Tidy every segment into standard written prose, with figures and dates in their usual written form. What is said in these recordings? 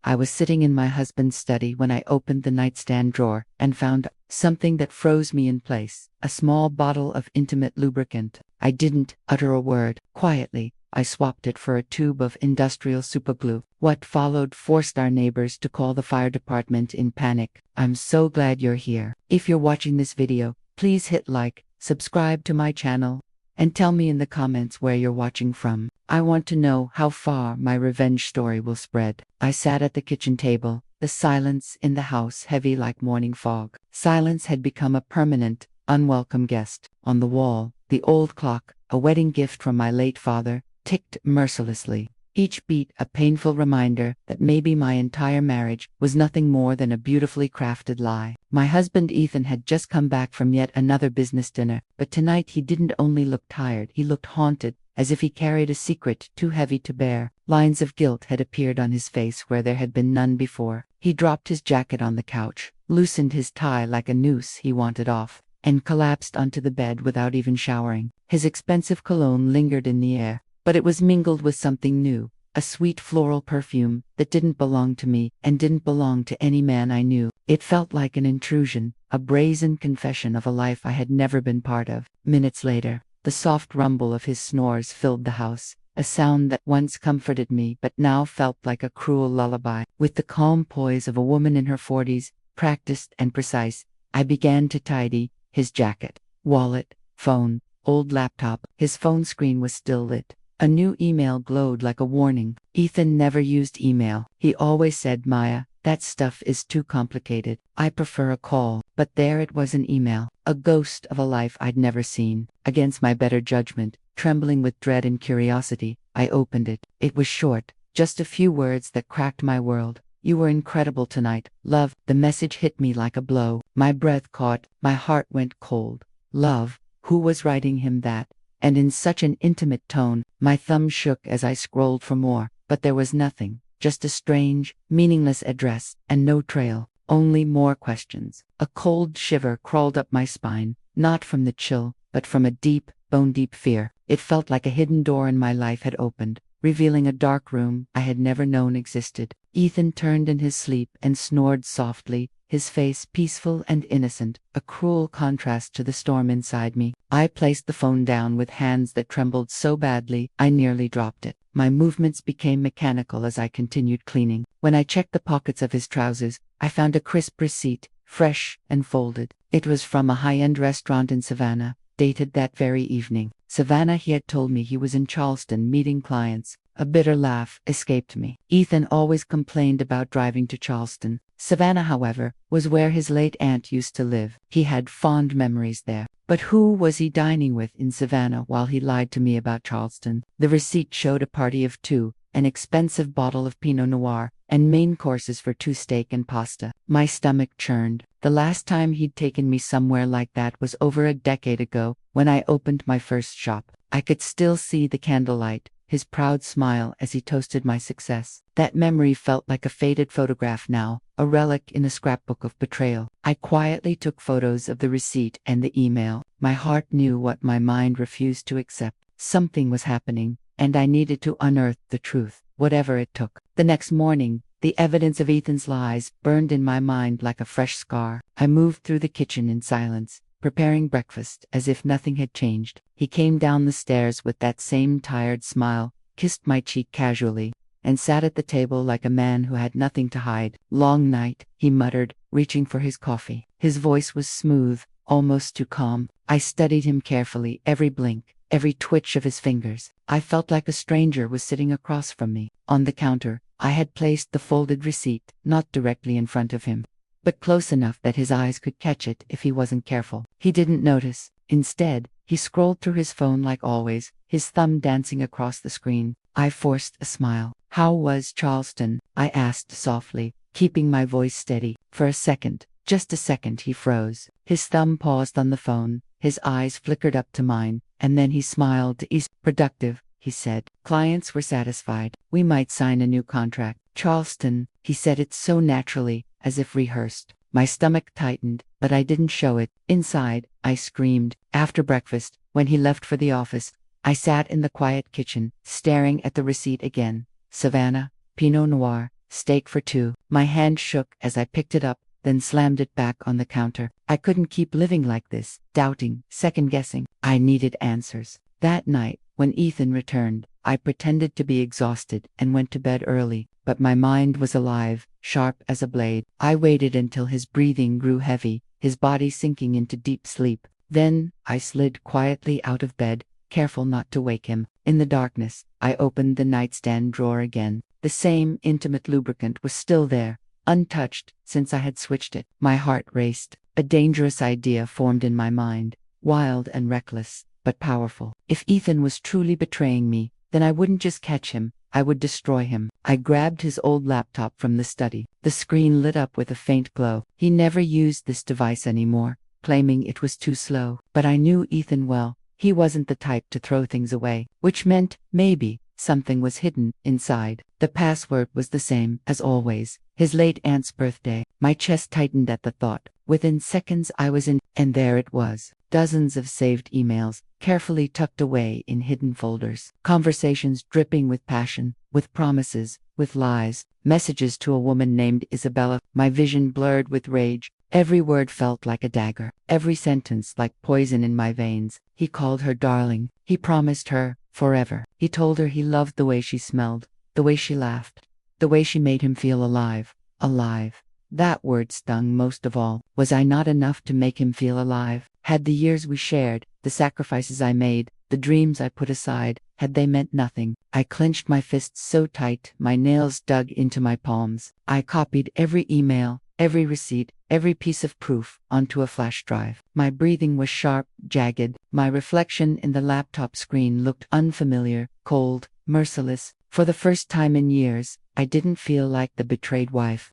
I was sitting in my husband's study when I opened the nightstand drawer and found something that froze me in place, a small bottle of intimate lubricant. I didn't utter a word. Quietly, I swapped it for a tube of industrial superglue. What followed forced our neighbors to call the fire department in panic. I'm so glad you're here. If you're watching this video, please hit like, subscribe to my channel, and tell me in the comments where you're watching from. I want to know how far my revenge story will spread. I sat at the kitchen table, the silence in the house heavy like morning fog. Silence had become a permanent, unwelcome guest. On the wall, the old clock, a wedding gift from my late father, ticked mercilessly. Each beat a painful reminder that maybe my entire marriage was nothing more than a beautifully crafted lie. My husband Ethan had just come back from yet another business dinner, but tonight he didn't only look tired, he looked haunted, as if he carried a secret too heavy to bear. Lines of guilt had appeared on his face where there had been none before. He dropped his jacket on the couch, loosened his tie like a noose he wanted off, and collapsed onto the bed without even showering. His expensive cologne lingered in the air, but it was mingled with something new, a sweet floral perfume that didn't belong to me and didn't belong to any man I knew. It felt like an intrusion, a brazen confession of a life I had never been part of. Minutes later, the soft rumble of his snores filled the house, a sound that once comforted me but now felt like a cruel lullaby. With the calm poise of a woman in her 40s, practiced and precise, I began to tidy his jacket, wallet, phone, old laptop. His phone screen was still lit. A new email glowed like a warning. Ethan never used email. He always said, "Maya, that stuff is too complicated. I prefer a call." But there it was, an email, a ghost of a life I'd never seen. Against my better judgment, trembling with dread and curiosity, I opened it. It was short, just a few words that cracked my world. "You were incredible tonight, love." The message hit me like a blow. My breath caught, my heart went cold. Love? Who was writing him that? And in such an intimate tone. My thumb shook as I scrolled for more, but there was nothing, just a strange, meaningless address, and no trail, only more questions. A cold shiver crawled up my spine, not from the chill, but from a deep, bone-deep fear. It felt like a hidden door in my life had opened, revealing a dark room I had never known existed. Ethan turned in his sleep and snored softly, his face peaceful and innocent, a cruel contrast to the storm inside me. I placed the phone down with hands that trembled so badly I nearly dropped it. My movements became mechanical as I continued cleaning. When I checked the pockets of his trousers, I found a crisp receipt, fresh and folded. It was from a high-end restaurant in Savannah, dated that very evening. Savannah, he had told me he was in Charleston meeting clients. A bitter laugh escaped me. Ethan always complained about driving to Charleston. Savannah, however, was where his late aunt used to live. He had fond memories there. But who was he dining with in Savannah while he lied to me about Charleston? The receipt showed a party of 2, an expensive bottle of Pinot Noir, and main courses for 2 steak and pasta. My stomach churned. The last time he'd taken me somewhere like that was over a decade ago, when I opened my first shop. I could still see the candlelight, his proud smile as he toasted my success. That memory felt like a faded photograph now, a relic in a scrapbook of betrayal. I quietly took photos of the receipt and the email. My heart knew what my mind refused to accept. Something was happening, and I needed to unearth the truth, whatever it took. The next morning, the evidence of Ethan's lies burned in my mind like a fresh scar. I moved through the kitchen in silence, preparing breakfast as if nothing had changed. He came down the stairs with that same tired smile, kissed my cheek casually, and sat at the table like a man who had nothing to hide. "Long night," he muttered, reaching for his coffee. His voice was smooth, almost too calm. I studied him carefully, every blink, every twitch of his fingers. I felt like a stranger was sitting across from me. On the counter, I had placed the folded receipt, not directly in front of him, but close enough that his eyes could catch it if he wasn't careful. He didn't notice. Instead, he scrolled through his phone like always, his thumb dancing across the screen. I forced a smile. "How was Charleston?" I asked softly, keeping my voice steady. For a second, just a second, he froze. His thumb paused on the phone, his eyes flickered up to mine, and then he smiled. "Productive," he said. "Clients were satisfied. We might sign a new contract." "Charleston," he said it so naturally, as if rehearsed. My stomach tightened, but I didn't show it. Inside, I screamed. After breakfast, when he left for the office, I sat in the quiet kitchen, staring at the receipt again. Savannah, Pinot Noir, steak for two. My hand shook as I picked it up, then slammed it back on the counter. I couldn't keep living like this, doubting, second-guessing. I needed answers. That night, when Ethan returned, I pretended to be exhausted and went to bed early, but my mind was alive, sharp as a blade. I waited until his breathing grew heavy, his body sinking into deep sleep. Then, I slid quietly out of bed, careful not to wake him. In the darkness, I opened the nightstand drawer again. The same intimate lubricant was still there, untouched since I had switched it. My heart raced. A dangerous idea formed in my mind, wild and reckless, but powerful. If Ethan was truly betraying me, then I wouldn't just catch him, I would destroy him. I grabbed his old laptop from the study. The screen lit up with a faint glow. He never used this device anymore, claiming it was too slow. But I knew Ethan well. He wasn't the type to throw things away, which meant, maybe, something was hidden inside. The password was the same, as always, his late aunt's birthday. My chest tightened at the thought. Within seconds I was in, and there it was. Dozens of saved emails, carefully tucked away in hidden folders. Conversations dripping with passion, with promises, with lies. Messages to a woman named Isabella. My vision blurred with rage. Every word felt like a dagger. Every sentence like poison in my veins. He called her darling. He promised her forever. He told her he loved the way she smelled, the way she laughed, the way she made him feel alive. Alive. That word stung most of all. Was I not enough to make him feel alive? Had the years we shared, the sacrifices I made, the dreams I put aside, had they meant nothing? I clenched my fists so tight, my nails dug into my palms. I copied every email, every receipt, every piece of proof onto a flash drive. My breathing was sharp, jagged. My reflection in the laptop screen looked unfamiliar, cold, merciless. For the first time in years, I didn't feel like the betrayed wife.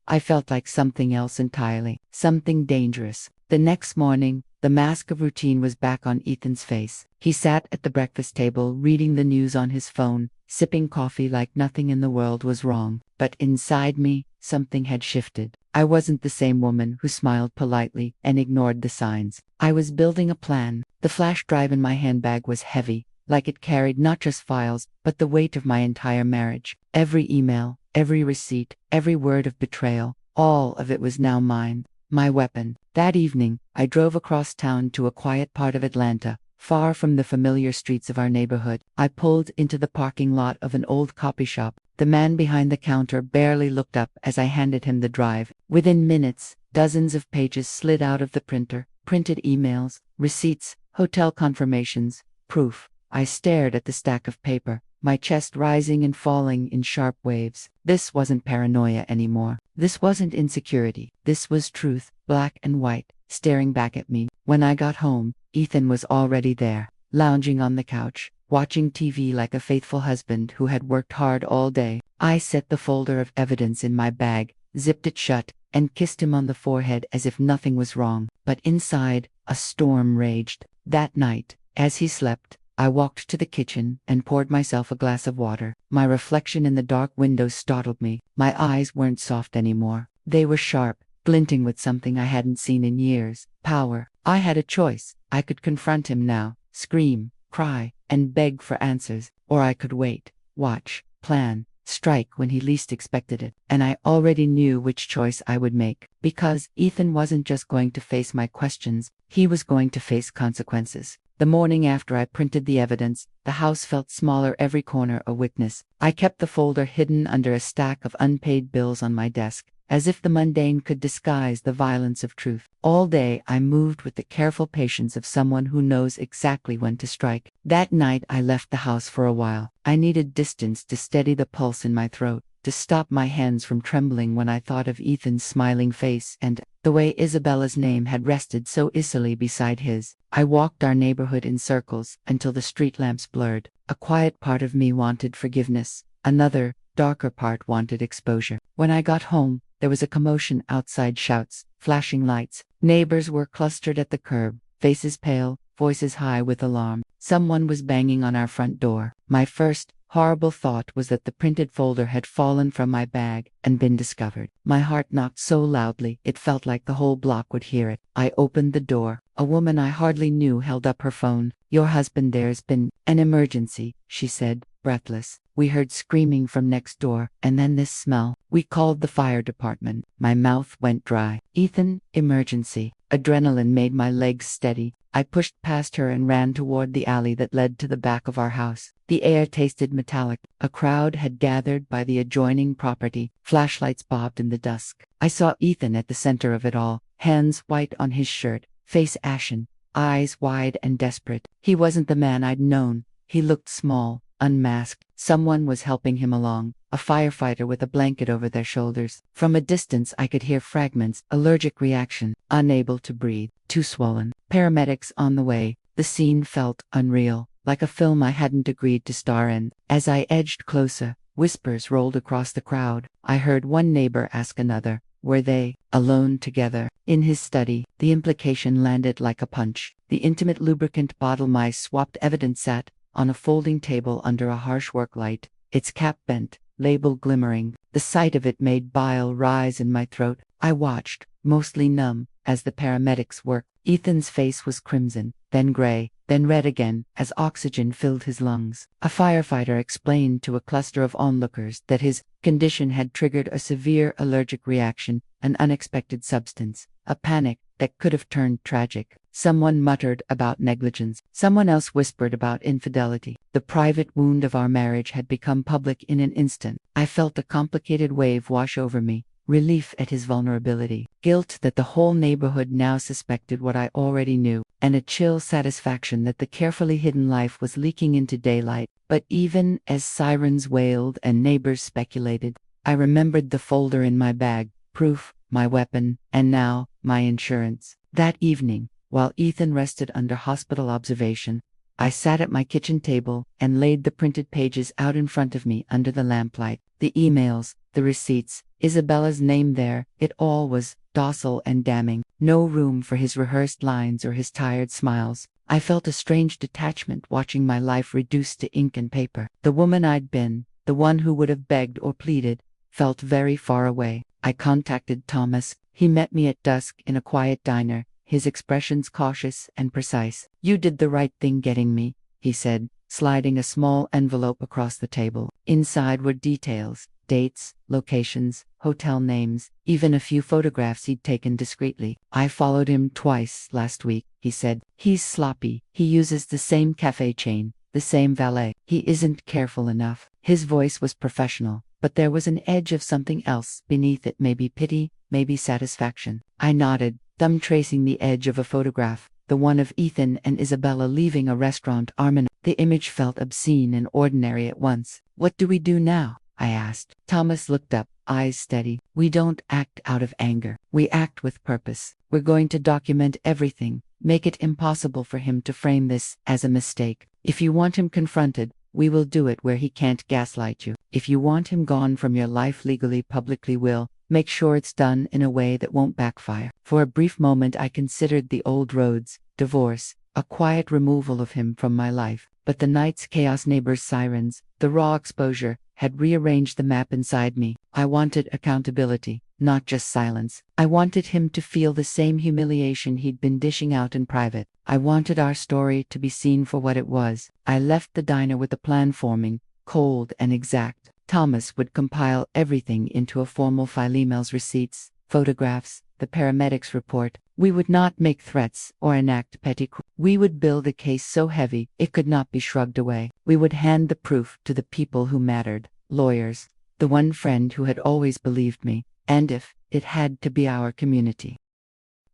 I felt like something else entirely, something dangerous. The next morning, the mask of routine was back on Ethan's face. He sat at the breakfast table reading the news on his phone, sipping coffee like nothing in the world was wrong. But inside me, something had shifted. I wasn't the same woman who smiled politely and ignored the signs. I was building a plan. The flash drive in my handbag was heavy, like it carried not just files, but the weight of my entire marriage. Every email, every receipt, every word of betrayal, all of it was now mine, my weapon. That evening, I drove across town to a quiet part of Atlanta, far from the familiar streets of our neighborhood. I pulled into the parking lot of an old copy shop. The man behind the counter barely looked up as I handed him the drive. Within minutes, dozens of pages slid out of the printer, printed emails, receipts, hotel confirmations, proof. I stared at the stack of paper, my chest rising and falling in sharp waves. This wasn't paranoia anymore. This wasn't insecurity. This was truth, black and white, staring back at me. When I got home, Ethan was already there, lounging on the couch, watching TV like a faithful husband who had worked hard all day. I set the folder of evidence in my bag, zipped it shut, and kissed him on the forehead as if nothing was wrong. But inside, a storm raged. That night, as he slept, I walked to the kitchen and poured myself a glass of water. My reflection in the dark window startled me. My eyes weren't soft anymore. They were sharp, glinting with something I hadn't seen in years. Power. I had a choice. I could confront him now, scream, cry, and beg for answers, or I could wait, watch, plan, strike when he least expected it. And I already knew which choice I would make, because Ethan wasn't just going to face my questions, he was going to face consequences. The morning after I printed the evidence, the house felt smaller, every corner a witness. I kept the folder hidden under a stack of unpaid bills on my desk, as if the mundane could disguise the violence of truth. All day I moved with the careful patience of someone who knows exactly when to strike. That night I left the house for a while. I needed distance to steady the pulse in my throat, to stop my hands from trembling when I thought of Ethan's smiling face and the way Isabella's name had rested so easily beside his. I walked our neighborhood in circles until the street lamps blurred. A quiet part of me wanted forgiveness. Another, darker part wanted exposure. When I got home, there was a commotion outside, shouts, flashing lights. Neighbors were clustered at the curb, faces pale, voices high with alarm. Someone was banging on our front door. My first, horrible thought was that the printed folder had fallen from my bag and been discovered. My heart knocked so loudly it felt like the whole block would hear it. I opened the door. A woman I hardly knew held up her phone. "Your husband, there's been an emergency," she said, breathless. We heard screaming from next door, and then this smell. We called the fire department. My mouth went dry. Ethan, emergency. Adrenaline made my legs steady. I pushed past her and ran toward the alley that led to the back of our house. The air tasted metallic. A crowd had gathered by the adjoining property. Flashlights bobbed in the dusk. I saw Ethan at the center of it all, hands white on his shirt, face ashen, eyes wide and desperate. He wasn't the man I'd known. He looked small, unmasked. Someone was helping him along, a firefighter with a blanket over their shoulders. From a distance I could hear fragments, allergic reaction, unable to breathe, too swollen. Paramedics on the way. The scene felt unreal, like a film I hadn't agreed to star in. As I edged closer, whispers rolled across the crowd. I heard one neighbor ask another, were they alone together? In his study, the implication landed like a punch. The intimate lubricant bottle my swapped evidence sat on a folding table under a harsh work light, its cap bent, label glimmering. The sight of it made bile rise in my throat. I watched, mostly numb, as the paramedics worked. Ethan's face was crimson, then gray, then red again, as oxygen filled his lungs. A firefighter explained to a cluster of onlookers that his condition had triggered a severe allergic reaction, an unexpected substance, a panic that could have turned tragic. Someone muttered about negligence. Someone else whispered about infidelity. The private wound of our marriage had become public in an instant. I felt a complicated wave wash over me. Relief at his vulnerability, guilt that the whole neighborhood now suspected what I already knew, and a chill satisfaction that the carefully hidden life was leaking into daylight. But even as sirens wailed and neighbors speculated, I remembered the folder in my bag, proof, my weapon, and now, my insurance. That evening, while Ethan rested under hospital observation, I sat at my kitchen table and laid the printed pages out in front of me under the lamplight. The emails, the receipts, Isabella's name there, it all was docile and damning. No room for his rehearsed lines or his tired smiles. I felt a strange detachment watching my life reduced to ink and paper. The woman I'd been, the one who would have begged or pleaded, felt very far away. I contacted Thomas. He met me at dusk in a quiet diner, his expressions cautious and precise. "You did the right thing getting me," he said, sliding a small envelope across the table. Inside were details, dates, locations, hotel names, even a few photographs he'd taken discreetly. "I followed him twice last week," he said. "He's sloppy. He uses the same cafe chain, the same valet. He isn't careful enough." His voice was professional, but there was an edge of something else beneath it, maybe pity, maybe satisfaction. I nodded, thumb tracing the edge of a photograph, the one of Ethan and Isabella leaving a restaurant arm in arm. The image felt obscene and ordinary at once. "What do we do now?" I asked. Thomas looked up, eyes steady. "We don't act out of anger. We act with purpose. We're going to document everything, make it impossible for him to frame this as a mistake. If you want him confronted, we will do it where he can't gaslight you. If you want him gone from your life legally, publicly, we'll make sure it's done in a way that won't backfire." For a brief moment I considered the old roads, divorce, a quiet removal of him from my life. But the night's chaos, neighbors' sirens, the raw exposure, had rearranged the map inside me. I wanted accountability, not just silence. I wanted him to feel the same humiliation he'd been dishing out in private. I wanted our story to be seen for what it was. I left the diner with a plan forming, cold and exact. Thomas would compile everything into a formal file: emails, receipts, photographs, the paramedics' report. We would not make threats or enact petty crimes. We would build a case so heavy it could not be shrugged away. We would hand the proof to the people who mattered, lawyers, the one friend who had always believed me, and if it had to be our community.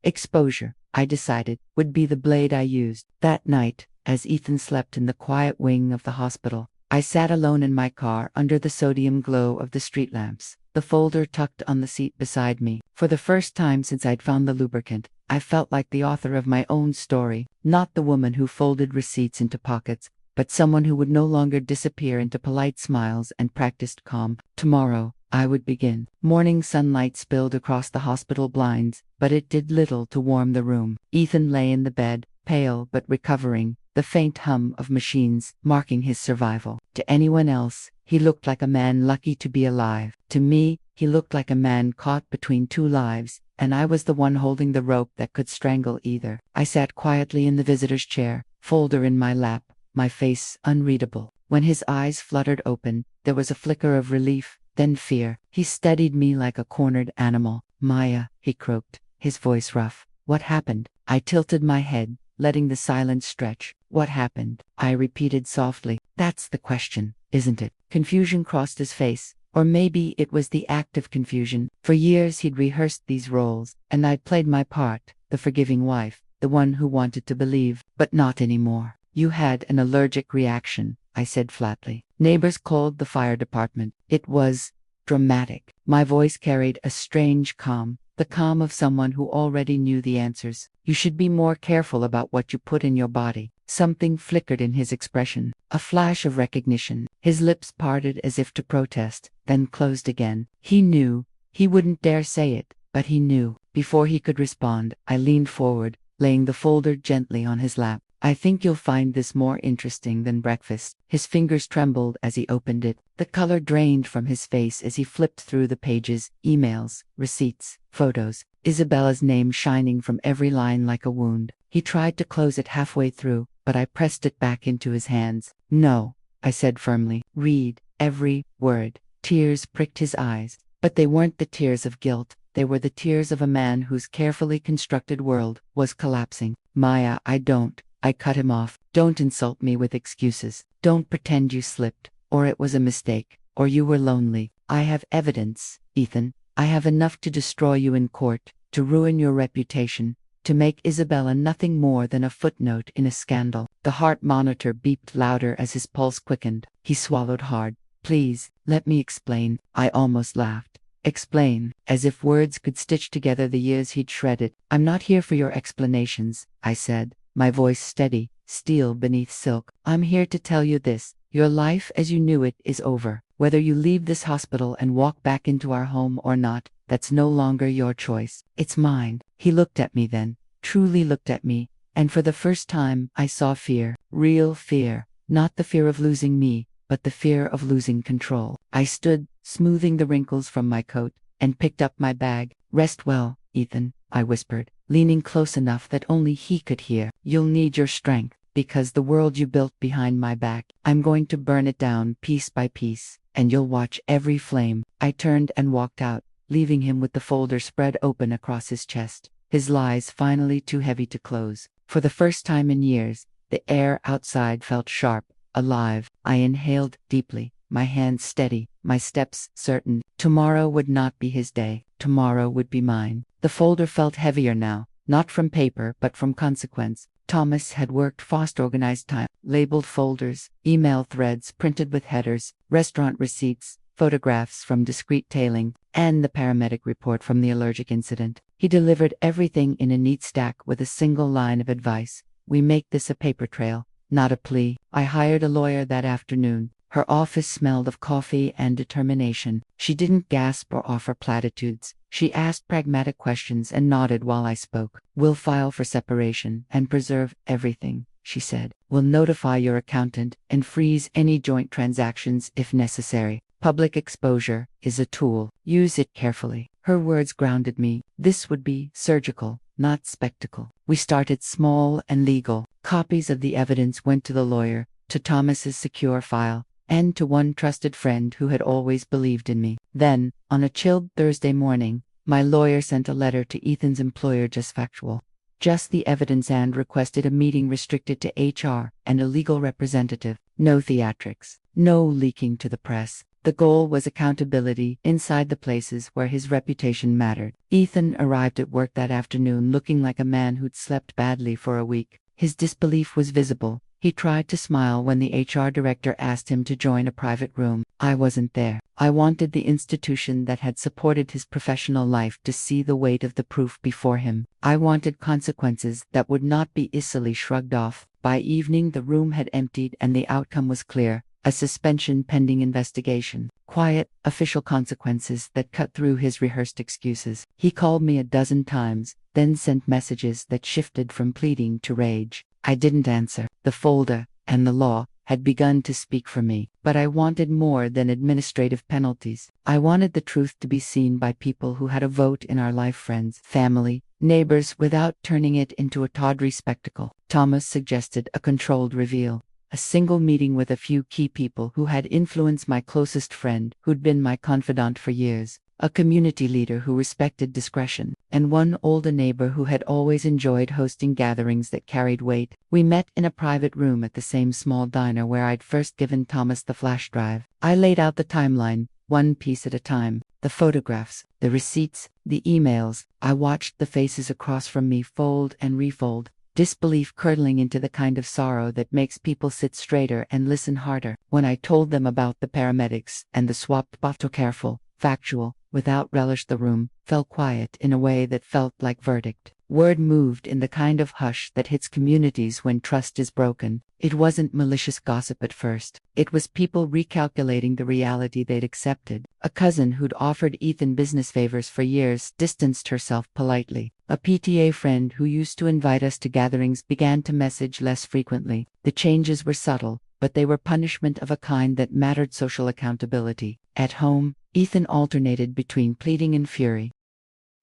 Exposure, I decided, would be the blade I used. That night, as Ethan slept in the quiet wing of the hospital, I sat alone in my car under the sodium glow of the street lamps, the folder tucked on the seat beside me. For the first time since I'd found the lubricant, I felt like the author of my own story, not the woman who folded receipts into pockets, but someone who would no longer disappear into polite smiles and practiced calm. Tomorrow, I would begin. Morning sunlight spilled across the hospital blinds, but it did little to warm the room. Ethan lay in the bed, pale but recovering, the faint hum of machines marking his survival. To anyone else, he looked like a man lucky to be alive. To me, he looked like a man caught between two lives, and I was the one holding the rope that could strangle either. I sat quietly in the visitor's chair, folder in my lap, my face unreadable. When his eyes fluttered open, there was a flicker of relief, then fear. He studied me like a cornered animal. Maya, he croaked, his voice rough. What happened? I tilted my head, letting the silence stretch. What happened? I repeated softly. That's the question, isn't it? Confusion crossed his face. Or maybe it was the act of confusion. For years he'd rehearsed these roles, and I'd played my part, the forgiving wife, the one who wanted to believe, but not anymore. You had an allergic reaction, I said flatly. Neighbors called the fire department. It was dramatic. My voice carried a strange calm, the calm of someone who already knew the answers. You should be more careful about what you put in your body. Something flickered in his expression, a flash of recognition. His lips parted as if to protest, then closed again. He knew. He wouldn't dare say it, but he knew. Before he could respond, I leaned forward, laying the folder gently on his lap. I think you'll find this more interesting than breakfast. His fingers trembled as he opened it. The color drained from his face as he flipped through the pages, emails, receipts, photos, Isabella's name shining from every line like a wound. He tried to close it halfway through, but I pressed it back into his hands. No, I said firmly. Read every word. Tears pricked his eyes, but they weren't the tears of guilt. They were the tears of a man whose carefully constructed world was collapsing. Maya, I cut him off. Don't insult me with excuses. Don't pretend you slipped, or it was a mistake, or you were lonely. I have evidence, Ethan. I have enough to destroy you in court, to ruin your reputation, to make Isabella nothing more than a footnote in a scandal. The heart monitor beeped louder as his pulse quickened. He swallowed hard. Please, let me explain. I almost laughed. Explain, as if words could stitch together the years he'd shredded. I'm not here for your explanations, I said, my voice steady, steel beneath silk. I'm here to tell you this. Your life as you knew it is over. Whether you leave this hospital and walk back into our home or not, that's no longer your choice. It's mine. He looked at me then, truly looked at me, and for the first time I saw fear. Real fear. Not the fear of losing me, but the fear of losing control. I stood, smoothing the wrinkles from my coat, and picked up my bag. Rest well, Ethan, I whispered, leaning close enough that only he could hear. You'll need your strength, because the world you built behind my back, I'm going to burn it down piece by piece, and you'll watch every flame. I turned and walked out, leaving him with the folder spread open across his chest, his lies finally too heavy to close. For the first time in years, the air outside felt sharp, alive. I inhaled deeply, my hands steady, my steps certain. Tomorrow would not be his day. Tomorrow would be mine. The folder felt heavier now, not from paper but from consequence. Thomas had worked fast, organized time, labeled folders, email threads printed with headers, restaurant receipts, photographs from discreet tailing, and the paramedic report from the allergic incident. He delivered everything in a neat stack with a single line of advice. We make this a paper trail, not a plea. I hired a lawyer that afternoon. Her office smelled of coffee and determination. She didn't gasp or offer platitudes. She asked pragmatic questions and nodded while I spoke. We'll file for separation and preserve everything, she said. We'll notify your accountant and freeze any joint transactions if necessary. Public exposure is a tool. Use it carefully. Her words grounded me. This would be surgical, not spectacle. We started small and legal. Copies of the evidence went to the lawyer, to Thomas's secure file, and to one trusted friend who had always believed in me. Then, on a chilled Thursday morning, my lawyer sent a letter to Ethan's employer, just factual. Just the evidence, and requested a meeting restricted to HR and a legal representative. No theatrics. No leaking to the press. The goal was accountability inside the places where his reputation mattered. Ethan arrived at work that afternoon looking like a man who'd slept badly for a week. His disbelief was visible. He tried to smile when the HR director asked him to join a private room. I wasn't there. I wanted the institution that had supported his professional life to see the weight of the proof before him. I wanted consequences that would not be easily shrugged off. By evening the room had emptied and the outcome was clear. A suspension pending investigation. Quiet, official consequences that cut through his rehearsed excuses. He called me a dozen times, then sent messages that shifted from pleading to rage. I didn't answer. The folder, and the law, had begun to speak for me. But I wanted more than administrative penalties. I wanted the truth to be seen by people who had a vote in our life, friends, family, neighbors, without turning it into a tawdry spectacle. Thomas suggested a controlled reveal. A single meeting with a few key people who had influenced my closest friend, who'd been my confidant for years, a community leader who respected discretion, and one older neighbor who had always enjoyed hosting gatherings that carried weight. We met in a private room at the same small diner where I'd first given Thomas the flash drive. I laid out the timeline, one piece at a time. The photographs, the receipts, the emails. I watched the faces across from me fold and refold, disbelief curdling into the kind of sorrow that makes people sit straighter and listen harder. When I told them about the paramedics and the swapped bottle, careful, factual, without relish, the room fell quiet in a way that felt like verdict. Word moved in the kind of hush that hits communities when trust is broken. It wasn't malicious gossip at first. It was people recalculating the reality they'd accepted. A cousin who'd offered Ethan business favors for years distanced herself politely. A PTA friend who used to invite us to gatherings began to message less frequently. The changes were subtle, but they were punishment of a kind that mattered: social accountability. At home, Ethan alternated between pleading and fury.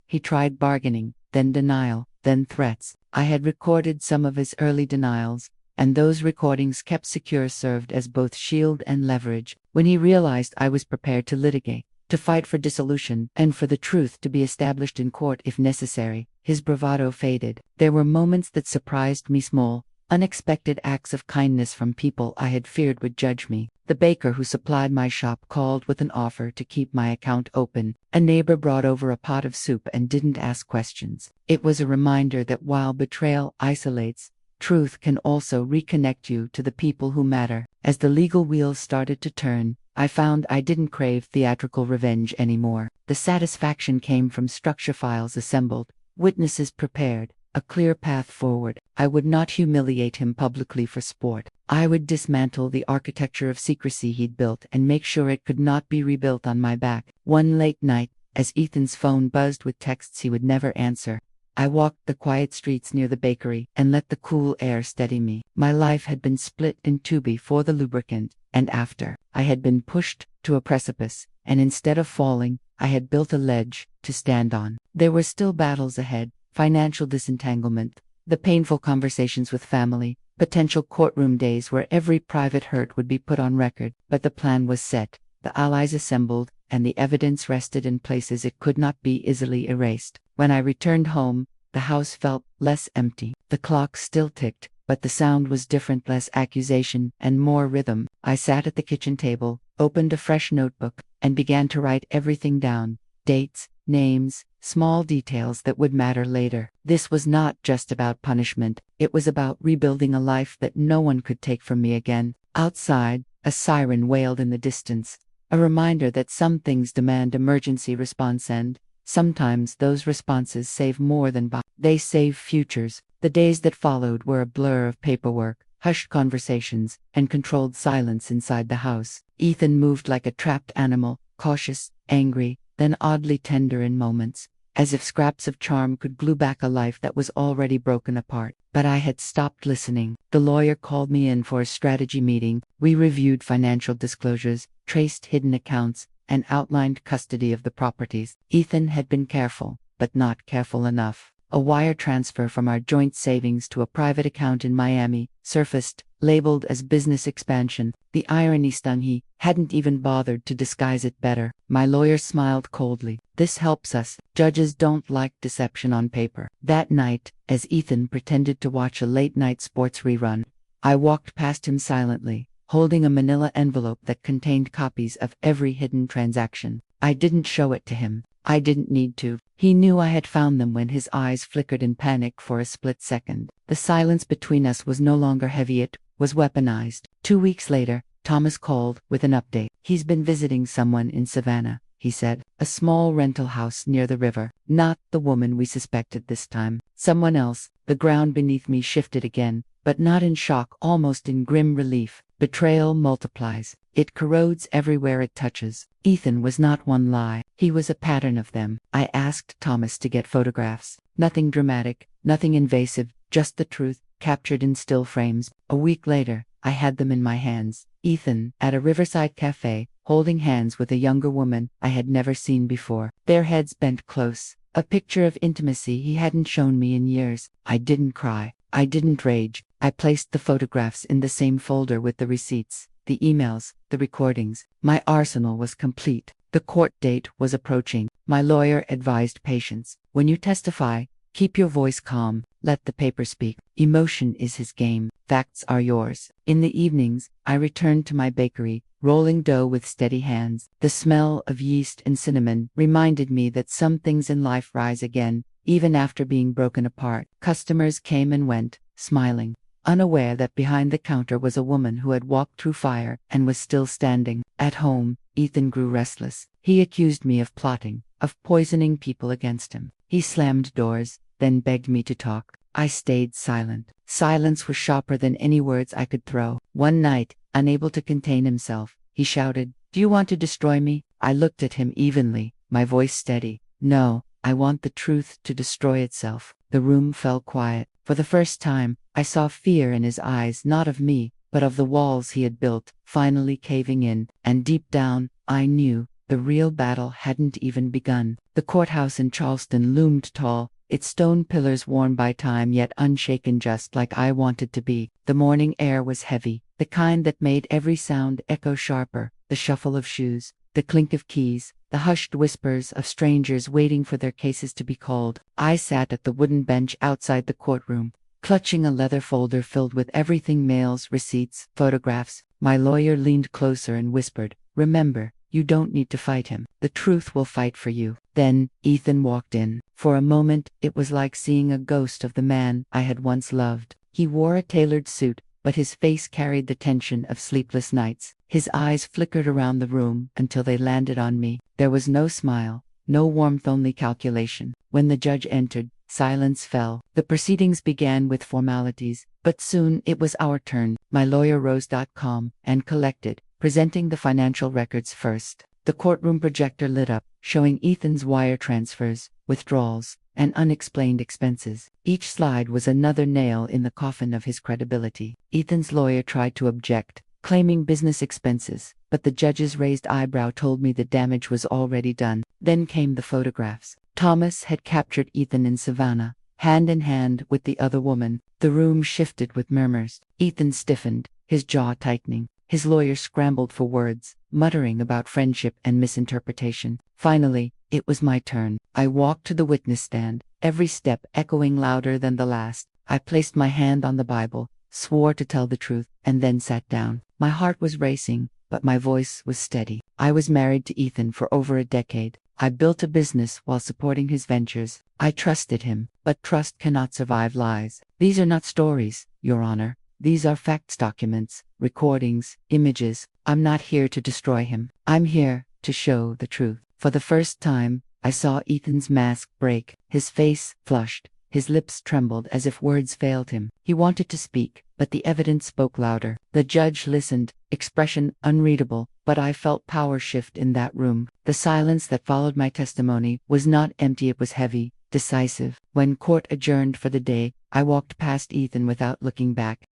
He tried bargaining, then denial, then threats. I had recorded some of his early denials, and those recordings, kept secure, served as both shield and leverage. When he realized I was prepared to litigate, to fight for dissolution, and for the truth to be established in court if necessary, his bravado faded. There were moments that surprised me: small, unexpected acts of kindness from people I had feared would judge me. The baker who supplied my shop called with an offer to keep my account open. A neighbor brought over a pot of soup and didn't ask questions. It was a reminder that while betrayal isolates, truth can also reconnect you to the people who matter. As the legal wheels started to turn, I found I didn't crave theatrical revenge anymore. The satisfaction came from structure: files assembled, witnesses prepared, a clear path forward. I would not humiliate him publicly for sport. I would dismantle the architecture of secrecy he'd built and make sure it could not be rebuilt on my back. One late night, as Ethan's phone buzzed with texts he would never answer, I walked the quiet streets near the bakery and let the cool air steady me. My life had been split in two: before the lubricant, and after. I had been pushed to a precipice, and instead of falling, I had built a ledge to stand on. There were still battles ahead: financial disentanglement, the painful conversations with family, potential courtroom days where every private hurt would be put on record. But the plan was set, the allies assembled, and the evidence rested in places it could not be easily erased. When I returned home, the house felt less empty. The clock still ticked, but the sound was different: less accusation and more rhythm. I sat at the kitchen table, opened a fresh notebook, and began to write everything down: dates, names, small details that would matter later. This was not just about punishment, it was about rebuilding a life that no one could take from me again. Outside, a siren wailed in the distance, a reminder that some things demand emergency response, and sometimes those responses save more than they save futures. The days that followed were a blur of paperwork, hushed conversations, and controlled silence inside the house. Ethan moved like a trapped animal, cautious, angry, then oddly tender in moments, as if scraps of charm could glue back a life that was already broken apart. But I had stopped listening. The lawyer called me in for a strategy meeting. We reviewed financial disclosures, traced hidden accounts, and outlined custody of the properties. Ethan had been careful, but not careful enough. A wire transfer from our joint savings to a private account in Miami surfaced, labeled as business expansion. The irony stung. He hadn't even bothered to disguise it better. My lawyer smiled coldly. This helps us. Judges don't like deception on paper. That night, as Ethan pretended to watch a late-night sports rerun, I walked past him silently, holding a manila envelope that contained copies of every hidden transaction. I didn't show it to him. I didn't need to. He knew I had found them when his eyes flickered in panic for a split second. The silence between us was no longer heavy, it was weaponized. 2 weeks later, Thomas called with an update. He's been visiting someone in Savannah, he said. A small rental house near the river. Not the woman we suspected this time. Someone else. The ground beneath me shifted again, but not in shock, almost in grim relief. Betrayal multiplies. It corrodes everywhere it touches. Ethan was not one lie. He was a pattern of them. I asked Thomas to get photographs. Nothing dramatic, nothing invasive, just the truth, captured in still frames. A week later, I had them in my hands. Ethan, at a riverside cafe, holding hands with a younger woman I had never seen before. Their heads bent close. A picture of intimacy he hadn't shown me in years. I didn't cry. I didn't rage. I placed the photographs in the same folder with the receipts, the emails, the recordings. My arsenal was complete. The court date was approaching. My lawyer advised patience. When you testify, keep your voice calm. Let the paper speak. Emotion is his game. Facts are yours. In the evenings, I returned to my bakery, rolling dough with steady hands. The smell of yeast and cinnamon reminded me that some things in life rise again, even after being broken apart. Customers came and went, smiling, unaware that behind the counter was a woman who had walked through fire and was still standing. At home, Ethan grew restless. He accused me of plotting, of poisoning people against him. He slammed doors, then begged me to talk. I stayed silent. Silence was sharper than any words I could throw. One night, unable to contain himself, he shouted, "Do you want to destroy me?" I looked at him evenly, my voice steady. "No, I want the truth to destroy itself." The room fell quiet. For the first time, I saw fear in his eyes, not of me, but of the walls he had built, finally caving in. And deep down, I knew the real battle hadn't even begun. The courthouse in Charleston loomed tall, its stone pillars worn by time yet unshaken, just like I wanted to be. The morning air was heavy, the kind that made every sound echo sharper, the shuffle of shoes, the clink of keys, the hushed whispers of strangers waiting for their cases to be called. I sat at the wooden bench outside the courtroom, clutching a leather folder filled with everything: mails, receipts, photographs. My lawyer leaned closer and whispered, "Remember, you don't need to fight him. The truth will fight for you." Then, Ethan walked in. For a moment, it was like seeing a ghost of the man I had once loved. He wore a tailored suit, but his face carried the tension of sleepless nights. His eyes flickered around the room until they landed on me. There was no smile, no warmth, only calculation. When the judge entered, silence fell. The proceedings began with formalities, but soon it was our turn. My lawyer rose calm and collected, presenting the financial records first. The courtroom projector lit up, showing Ethan's wire transfers, withdrawals, and unexplained expenses. Each slide was another nail in the coffin of his credibility. Ethan's lawyer tried to object, claiming business expenses, but the judge's raised eyebrow told me the damage was already done. Then came the photographs. Thomas had captured Ethan in Savannah, hand in hand with the other woman. The room shifted with murmurs. Ethan stiffened, his jaw tightening. His lawyer scrambled for words, muttering about friendship and misinterpretation. Finally, it was my turn. I walked to the witness stand, every step echoing louder than the last. I placed my hand on the Bible, swore to tell the truth, and then sat down. My heart was racing, but my voice was steady. I was married to Ethan for over a decade. I built a business while supporting his ventures. I trusted him, but trust cannot survive lies. These are not stories, Your Honor. These are facts, documents, recordings, images. I'm not here to destroy him. I'm here to show the truth. For the first time, I saw Ethan's mask break. His face flushed. His lips trembled as if words failed him. He wanted to speak, but the evidence spoke louder. The judge listened, expression unreadable, but I felt power shift in that room. The silence that followed my testimony was not empty, it was heavy, decisive. When court adjourned for the day, I walked past Ethan without looking back.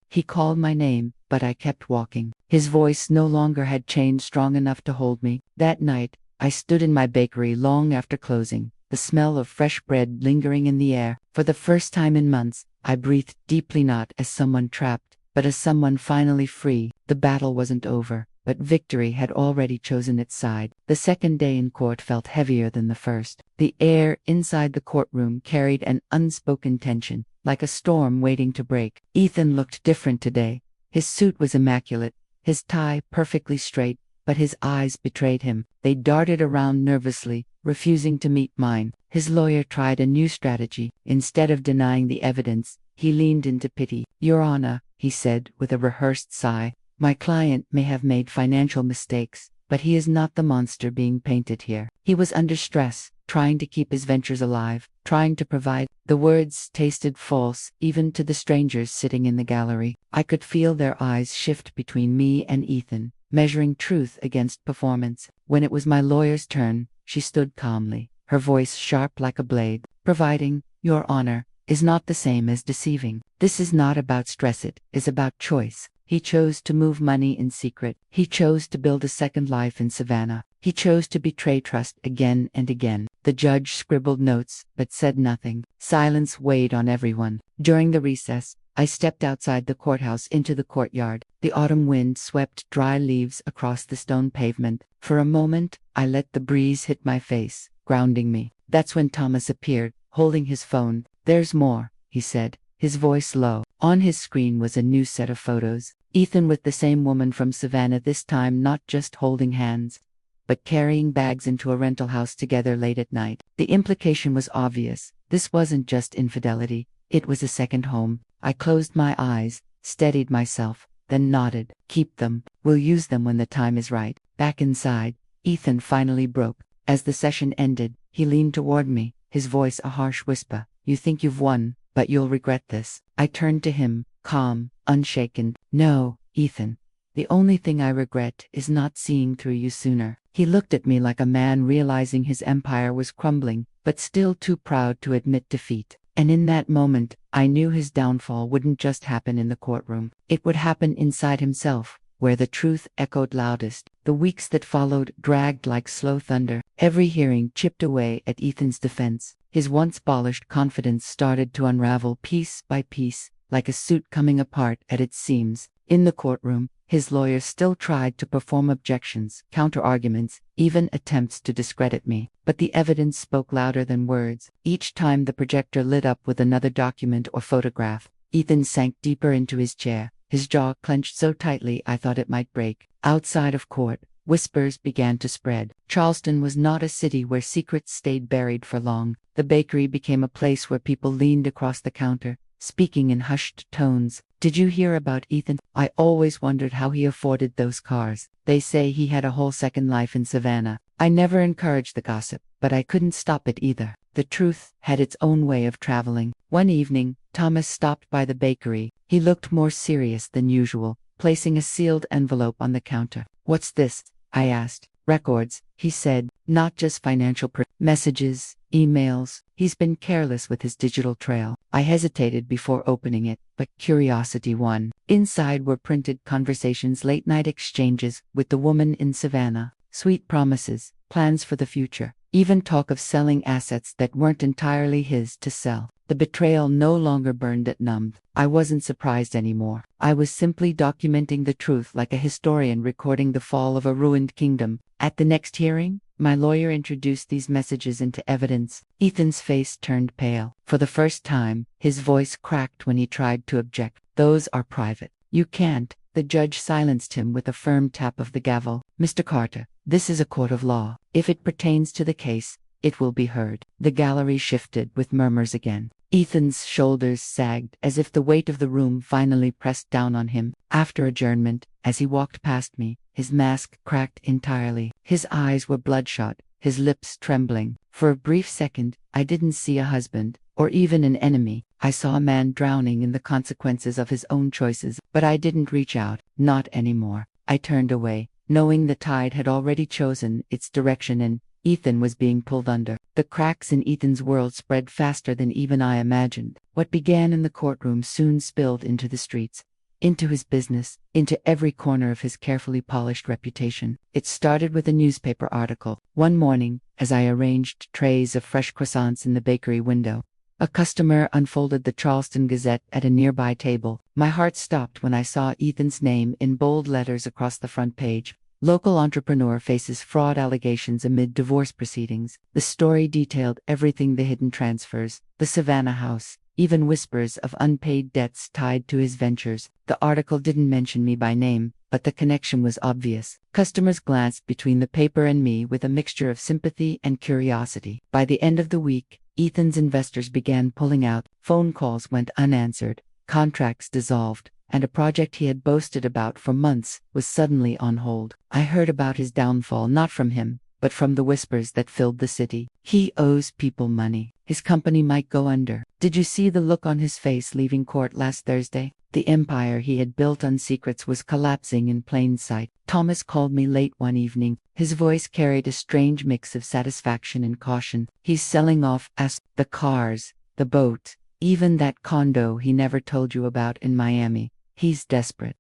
He called my name, but I kept walking. His voice no longer had chained strong enough to hold me. That night, I stood in my bakery long after closing, the smell of fresh bread lingering in the air. For the first time in months, I breathed deeply, not as someone trapped, but as someone finally free. The battle wasn't over, but victory had already chosen its side. The second day in court felt heavier than the first. The air inside the courtroom carried an unspoken tension, like a storm waiting to break. Ethan looked different today. His suit was immaculate, his tie perfectly straight, but his eyes betrayed him. They darted around nervously, refusing to meet mine. His lawyer tried a new strategy. Instead of denying the evidence, he leaned into pity. "Your Honor," he said with a rehearsed sigh, "my client may have made financial mistakes, but he is not the monster being painted here. He was under stress, trying to keep his ventures alive, trying to provide." The words tasted false, even to the strangers sitting in the gallery. I could feel their eyes shift between me and Ethan, measuring truth against performance. When it was my lawyer's turn, she stood calmly, her voice sharp like a blade. "Providing, Your Honor, is not the same as deceiving. This is not about stress, it is about choice. He chose to move money in secret. He chose to build a second life in Savannah. He chose to betray trust again and again." The judge scribbled notes, but said nothing. Silence weighed on everyone. During the recess, I stepped outside the courthouse into the courtyard. The autumn wind swept dry leaves across the stone pavement. For a moment, I let the breeze hit my face, grounding me. That's when Thomas appeared, holding his phone. "There's more," he said, his voice low. On his screen was a new set of photos. Ethan with the same woman from Savannah, this time not just holding hands, but carrying bags into a rental house together late at night. The implication was obvious. This wasn't just infidelity, it was a second home. I closed my eyes, steadied myself, then nodded. "Keep them. We'll use them when the time is right." Back inside, Ethan finally broke. As the session ended, he leaned toward me, his voice a harsh whisper. "You think you've won, but you'll regret this." I turned to him, calm, unshaken. "No, Ethan. The only thing I regret is not seeing through you sooner." He looked at me like a man realizing his empire was crumbling, but still too proud to admit defeat. And in that moment, I knew his downfall wouldn't just happen in the courtroom. It would happen inside himself, where the truth echoed loudest. The weeks that followed dragged like slow thunder. Every hearing chipped away at Ethan's defense. His once polished confidence started to unravel piece by piece, like a suit coming apart at its seams. In the courtroom, his lawyers still tried to perform objections, counter-arguments, even attempts to discredit me. But the evidence spoke louder than words. Each time the projector lit up with another document or photograph, Ethan sank deeper into his chair, his jaw clenched so tightly I thought it might break. Outside of court, whispers began to spread. Charleston was not a city where secrets stayed buried for long. The bakery became a place where people leaned across the counter, speaking in hushed tones. "Did you hear about Ethan? I always wondered how he afforded those cars. They say he had a whole second life in Savannah." I never encouraged the gossip, but I couldn't stop it either. The truth had its own way of traveling. One evening, Thomas stopped by the bakery. He looked more serious than usual, placing a sealed envelope on the counter. "What's this?" I asked. "Records," he said, "not just financial messages, emails. He's been careless with his digital trail." I hesitated before opening it, but curiosity won. Inside were printed conversations, late-night exchanges with the woman in Savannah, sweet promises, plans for the future, even talk of selling assets that weren't entirely his to sell. The betrayal no longer burned at numbed. I wasn't surprised anymore. I was simply documenting the truth like a historian recording the fall of a ruined kingdom. At the next hearing, my lawyer introduced these messages into evidence. Ethan's face turned pale. For the first time, his voice cracked when he tried to object. "Those are private. You can't." The judge silenced him with a firm tap of the gavel. "Mr. Carter, this is a court of law. If it pertains to the case, it will be heard." The gallery shifted with murmurs again. Ethan's shoulders sagged as if the weight of the room finally pressed down on him. After adjournment, as he walked past me, his mask cracked entirely. His eyes were bloodshot, his lips trembling. For a brief second, I didn't see a husband, or even an enemy. I saw a man drowning in the consequences of his own choices, but I didn't reach out, not anymore. I turned away, knowing the tide had already chosen its direction and Ethan was being pulled under. The cracks in Ethan's world spread faster than even I imagined. What began in the courtroom soon spilled into the streets, into his business, into every corner of his carefully polished reputation. It started with a newspaper article. One morning, as I arranged trays of fresh croissants in the bakery window, a customer unfolded the Charleston Gazette at a nearby table. My heart stopped when I saw Ethan's name in bold letters across the front page. Local entrepreneur faces fraud allegations amid divorce proceedings. The story detailed everything: the hidden transfers, the Savannah house, even whispers of unpaid debts tied to his ventures. The article didn't mention me by name, but the connection was obvious. Customers glanced between the paper and me with a mixture of sympathy and curiosity. By the end of the week, Ethan's investors began pulling out, phone calls went unanswered, contracts dissolved, and a project he had boasted about for months was suddenly on hold. I heard about his downfall not from him, but from the whispers that filled the city. He owes people money. His company might go under. Did you see the look on his face leaving court last Thursday? The empire he had built on secrets was collapsing in plain sight. Thomas called me late one evening. His voice carried a strange mix of satisfaction and caution. "He's selling off the cars, the boat, even that condo he never told you about in Miami. He's desperate."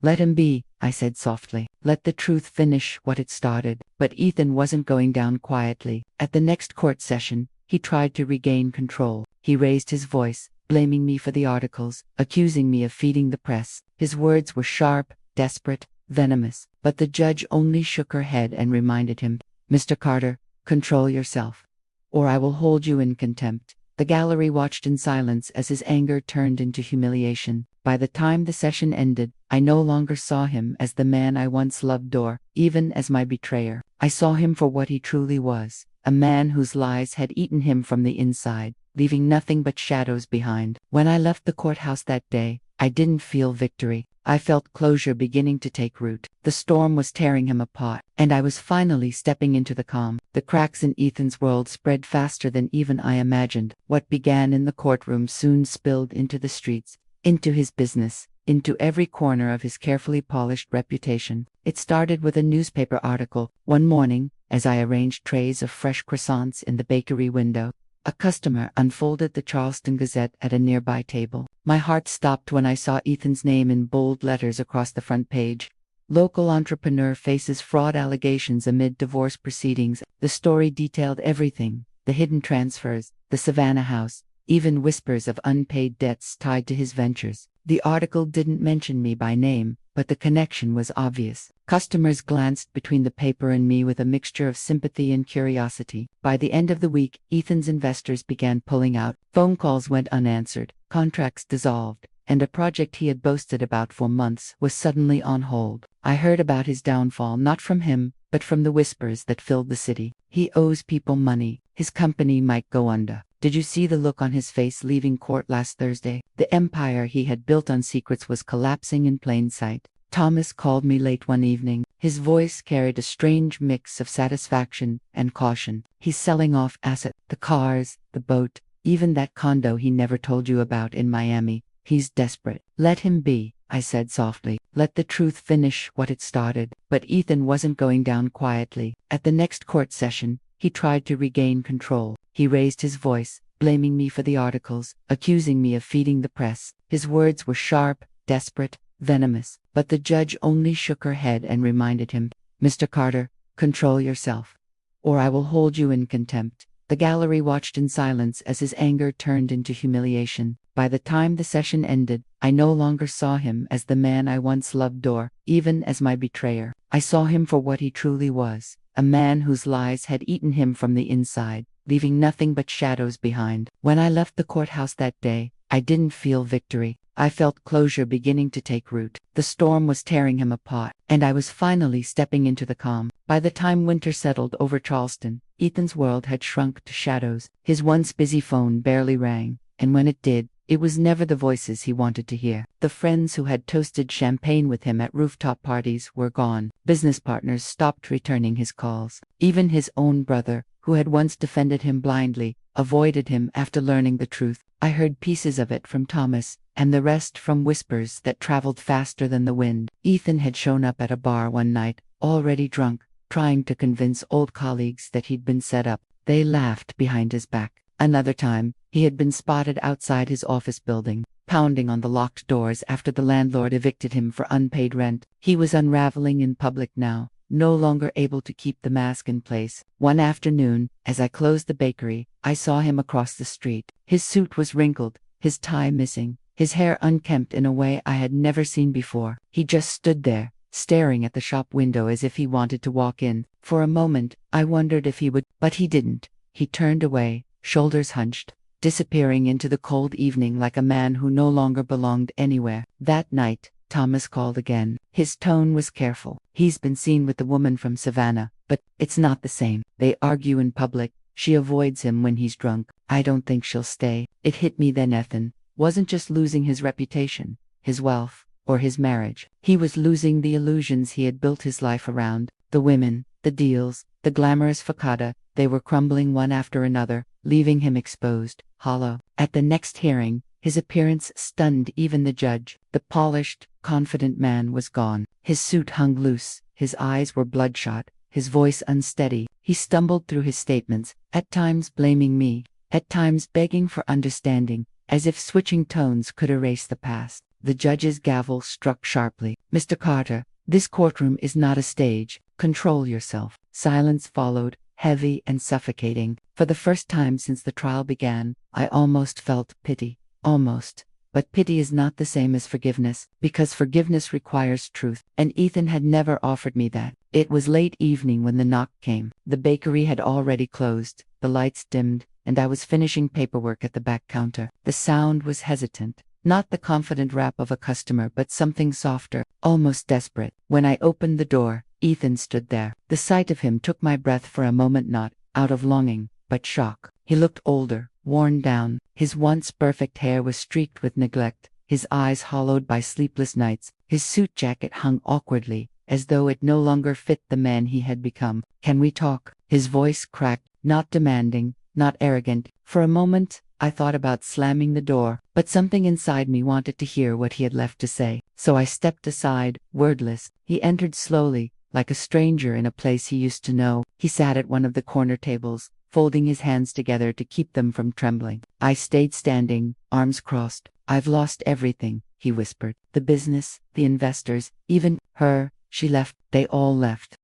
"Let him be," I said softly. "Let the truth finish what it started." But Ethan wasn't going down quietly. At the next court session, he tried to regain control. He raised his voice, blaming me for the articles, accusing me of feeding the press. His words were sharp, desperate, venomous, but the judge only shook her head and reminded him, "Mr. Carter, control yourself, or I will hold you in contempt." The gallery watched in silence as his anger turned into humiliation. By the time the session ended, I no longer saw him as the man I once loved or even as my betrayer. I saw him for what he truly was, a man whose lies had eaten him from the inside, leaving nothing but shadows behind. When I left the courthouse that day, I didn't feel victory. I felt closure beginning to take root. The storm was tearing him apart, and I was finally stepping into the calm. The cracks in Ethan's world spread faster than even I imagined. What began in the courtroom soon spilled into the streets, into his business, into every corner of his carefully polished reputation. It started with a newspaper article. One morning, as I arranged trays of fresh croissants in the bakery window, a customer unfolded the Charleston Gazette at a nearby table. My heart stopped when I saw Ethan's name in bold letters across the front page. Local entrepreneur faces fraud allegations amid divorce proceedings. The story detailed everything: the hidden transfers, the Savannah house, even whispers of unpaid debts tied to his ventures. The article didn't mention me by name, but the connection was obvious. Customers glanced between the paper and me with a mixture of sympathy and curiosity. By the end of the week, Ethan's investors began pulling out. Phone calls went unanswered, contracts dissolved, and a project he had boasted about for months was suddenly on hold. I heard about his downfall not from him, but from the whispers that filled the city. He owes people money. His company might go under. Did you see the look on his face leaving court last Thursday? The empire he had built on secrets was collapsing in plain sight. Thomas called me late one evening. His voice carried a strange mix of satisfaction and caution. He's selling off assets, the cars, the boat, even that condo he never told you about in Miami. He's desperate. Let him be, I said softly. Let the truth finish what it started. But Ethan wasn't going down quietly. At the next court session, he tried to regain control. He raised his voice, blaming me for the articles, accusing me of feeding the press. His words were sharp, desperate, venomous, but the judge only shook her head and reminded him, "Mr. Carter, control yourself, or I will hold you in contempt." The gallery watched in silence as his anger turned into humiliation. By the time the session ended, I no longer saw him as the man I once loved or even as my betrayer. I saw him for what he truly was, a man whose lies had eaten him from the inside, leaving nothing but shadows behind. When I left the courthouse that day, I didn't feel victory. I felt closure beginning to take root. The storm was tearing him apart, and I was finally stepping into the calm. By the time winter settled over Charleston, Ethan's world had shrunk to shadows. His once busy phone barely rang, and when it did, it was never the voices he wanted to hear. The friends who had toasted champagne with him at rooftop parties were gone. Business partners stopped returning his calls. Even his own brother, who had once defended him blindly, avoided him after learning the truth. I heard pieces of it from Thomas, and the rest from whispers that traveled faster than the wind. Ethan had shown up at a bar one night, already drunk, trying to convince old colleagues that he'd been set up. They laughed behind his back. Another time, he had been spotted outside his office building, pounding on the locked doors after the landlord evicted him for unpaid rent. He was unraveling in public now, no longer able to keep the mask in place. One afternoon, as I closed the bakery, I saw him across the street. His suit was wrinkled, his tie missing, his hair unkempt in a way I had never seen before. He just stood there, staring at the shop window as if he wanted to walk in. For a moment, I wondered if he would, but he didn't. He turned away, shoulders hunched, disappearing into the cold evening like a man who no longer belonged anywhere. That night, Thomas called again. His tone was careful. "He's been seen with the woman from Savannah, but it's not the same. They argue in public. She avoids him when he's drunk. I don't think she'll stay." It hit me then Ethan wasn't just losing his reputation, his wealth, or his marriage. He was losing the illusions he had built his life around. The women, the deals, the glamorous facade, they were crumbling one after another, leaving him exposed, hollow. At the next hearing, his appearance stunned even the judge. The polished, confident man was gone. His suit hung loose, his eyes were bloodshot, his voice unsteady. He stumbled through his statements, at times blaming me, at times begging for understanding, as if switching tones could erase the past. The judge's gavel struck sharply. "Mr. Carter, this courtroom is not a stage. Control yourself." Silence followed, heavy and suffocating. For the first time since the trial began, I almost felt pity. almost. But pity is not the same as forgiveness, because forgiveness requires truth, and Ethan had never offered me that. It was late evening when the knock came. The bakery had already closed, the lights dimmed, and I was finishing paperwork at the back counter. The sound was hesitant, not the confident rap of a customer, but something softer, almost desperate. When I opened the door, Ethan stood there. The sight of him took my breath for a moment, not out of longing, but shock. He looked older, worn down. His once perfect hair was streaked with neglect, his eyes hollowed by sleepless nights. His suit jacket hung awkwardly, as though it no longer fit the man he had become. "Can we talk?" His voice cracked, not demanding, not arrogant. For a moment, I thought about slamming the door, but something inside me wanted to hear what he had left to say. So I stepped aside, wordless. He entered slowly, like a stranger in a place he used to know. He sat at one of the corner tables, folding his hands together to keep them from trembling. I stayed standing, arms crossed. "I've lost everything," he whispered. "The business, the investors, even her." She left. They all left.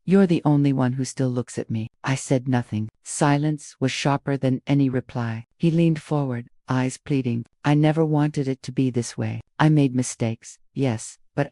"You're the only one who still looks at me." I said nothing. Silence was sharper than any reply. He leaned forward, eyes pleading. "I never wanted it to be this way. I made mistakes, yes, but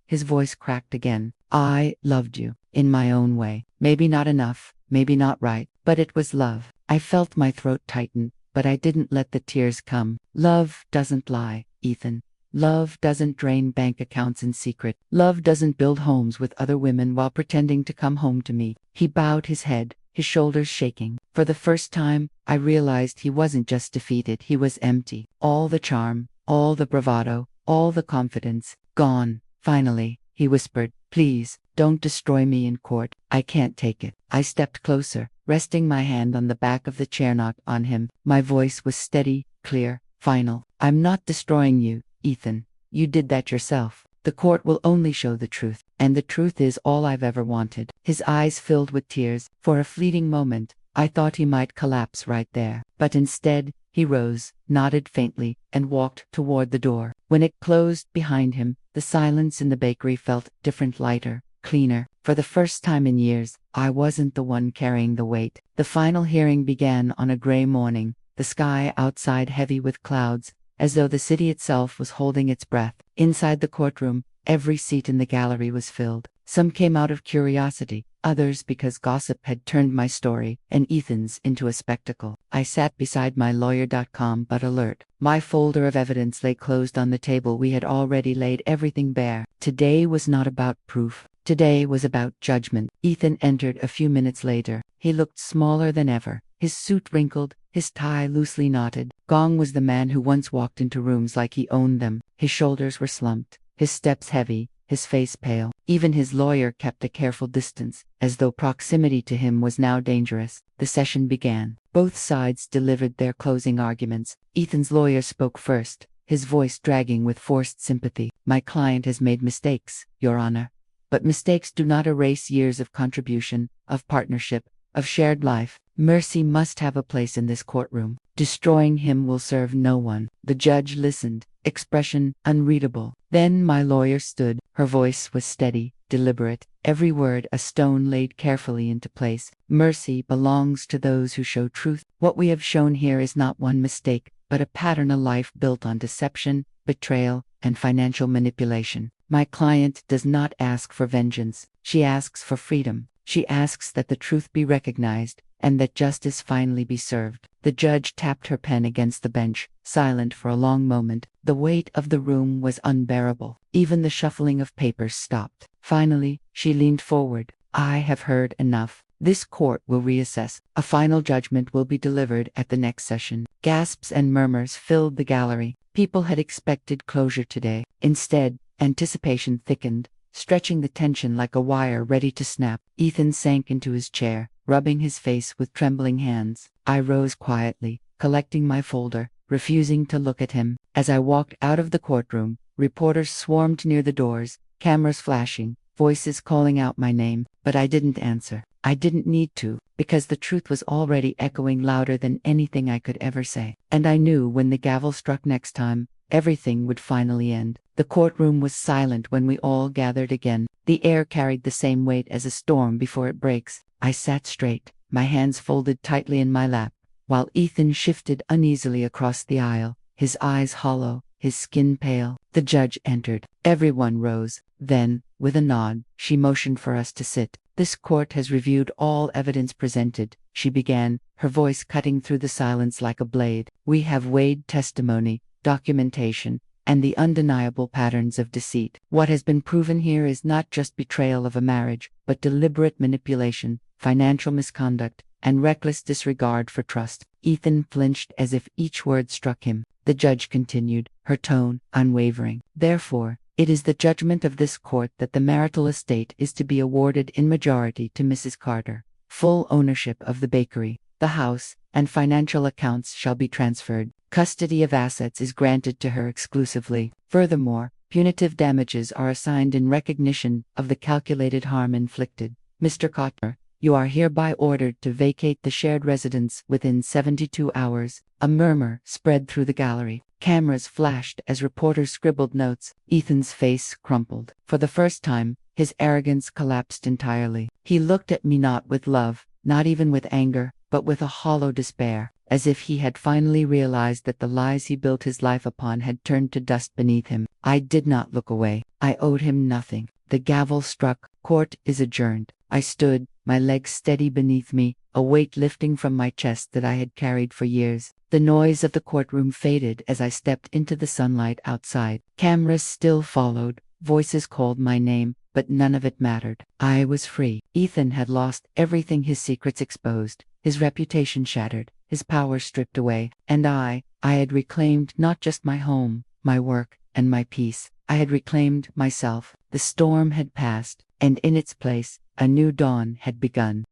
his voice cracked again. "I loved you, in my own way. Maybe not enough, maybe not right, but it was love." I felt my throat tighten, but I didn't let the tears come. "Love doesn't lie, Ethan. Love doesn't drain bank accounts in secret. Love doesn't build homes with other women while pretending to come home to me." He bowed his head, his shoulders shaking. For the first time, I realized he wasn't just defeated, he was empty. All the charm, all the bravado, all the confidence, gone. "Finally," he whispered, "please, don't destroy me in court. I can't take it." I stepped closer, resting my hand on the back of the chair, not on him. My voice was steady, clear, final. "I'm not destroying you, Ethan. You did that yourself. The court will only show the truth, and the truth is all I've ever wanted." His eyes filled with tears. For a fleeting moment, I thought he might collapse right there. But instead, he rose, nodded faintly, and walked toward the door. When it closed behind him, the silence in the bakery felt different, lighter, cleaner. For the first time in years, I wasn't the one carrying the weight. The final hearing began on a gray morning, the sky outside heavy with clouds, as though the city itself was holding its breath. Inside the courtroom, every seat in the gallery was filled. Some came out of curiosity, others because gossip had turned my story and Ethan's into a spectacle. I sat beside my lawyer.com but alert. My folder of evidence lay closed on the table. We had already laid everything bare. Today was not about proof. Today was about judgment. Ethan entered a few minutes later. He looked smaller than ever, his suit wrinkled, his tie loosely knotted. Gong was the man who once walked into rooms like he owned them. His shoulders were slumped, his steps heavy, his face pale. Even his lawyer kept a careful distance, as though proximity to him was now dangerous. The session began. Both sides delivered their closing arguments. Ethan's lawyer spoke first, his voice dragging with forced sympathy. "My client has made mistakes, Your Honor. But mistakes do not erase years of contribution, of partnership, of shared life. Mercy must have a place in this courtroom. Destroying him will serve no one." The judge listened, expression unreadable. Then my lawyer stood. Her voice was steady, deliberate, every word a stone laid carefully into place. "Mercy belongs to those who show truth. What we have shown here is not one mistake, but a pattern of life built on deception, betrayal, and financial manipulation. My client does not ask for vengeance. She asks for freedom. She asks that the truth be recognized, and that justice finally be served." The judge tapped her pen against the bench, silent for a long moment. The weight of the room was unbearable. Even the shuffling of papers stopped. Finally, she leaned forward. "I have heard enough. This court will reassess. A final judgment will be delivered at the next session." Gasps and murmurs filled the gallery. People had expected closure today. Instead, anticipation thickened, stretching the tension like a wire ready to snap. Ethan sank into his chair, rubbing his face with trembling hands. I rose quietly, collecting my folder, refusing to look at him. As I walked out of the courtroom, reporters swarmed near the doors, cameras flashing, voices calling out my name, but I didn't answer. I didn't need to, because the truth was already echoing louder than anything I could ever say. And I knew when the gavel struck next time, everything would finally end. The courtroom was silent when we all gathered again. The air carried the same weight as a storm before it breaks. I sat straight, my hands folded tightly in my lap, while Ethan shifted uneasily across the aisle, his eyes hollow, his skin pale. The judge entered. Everyone rose. Then, with a nod, she motioned for us to sit. This court has reviewed all evidence presented, she began, her voice cutting through the silence like a blade. We have weighed testimony, documentation, and the undeniable patterns of deceit. What has been proven here is not just betrayal of a marriage, but deliberate manipulation, financial misconduct, and reckless disregard for trust. Ethan flinched as if each word struck him. The judge continued, her tone unwavering. Therefore, it is the judgment of this court that the marital estate is to be awarded in majority to Mrs. Carter. Full ownership of the bakery, the house, and financial accounts shall be transferred. Custody of assets is granted to her exclusively. Furthermore, punitive damages are assigned in recognition of the calculated harm inflicted. Mr. Carter, you are hereby ordered to vacate the shared residence within 72 hours. A murmur spread through the gallery. Cameras flashed as reporters scribbled notes. Ethan's face crumpled. For the first time, his arrogance collapsed entirely. He looked at me not with love, not even with anger, but with a hollow despair, as if he had finally realized that the lies he built his life upon had turned to dust beneath him. I did not look away. I owed him nothing. The gavel struck. Court is adjourned. I stood, my legs steady beneath me, a weight lifting from my chest that I had carried for years. The noise of the courtroom faded as I stepped into the sunlight outside. Cameras still followed, voices called my name, but none of it mattered. I was free. Ethan had lost everything, his secrets exposed, his reputation shattered, his power stripped away, and I had reclaimed not just my home, my work, and my peace. I had reclaimed myself. The storm had passed, and in its place, a new dawn had begun.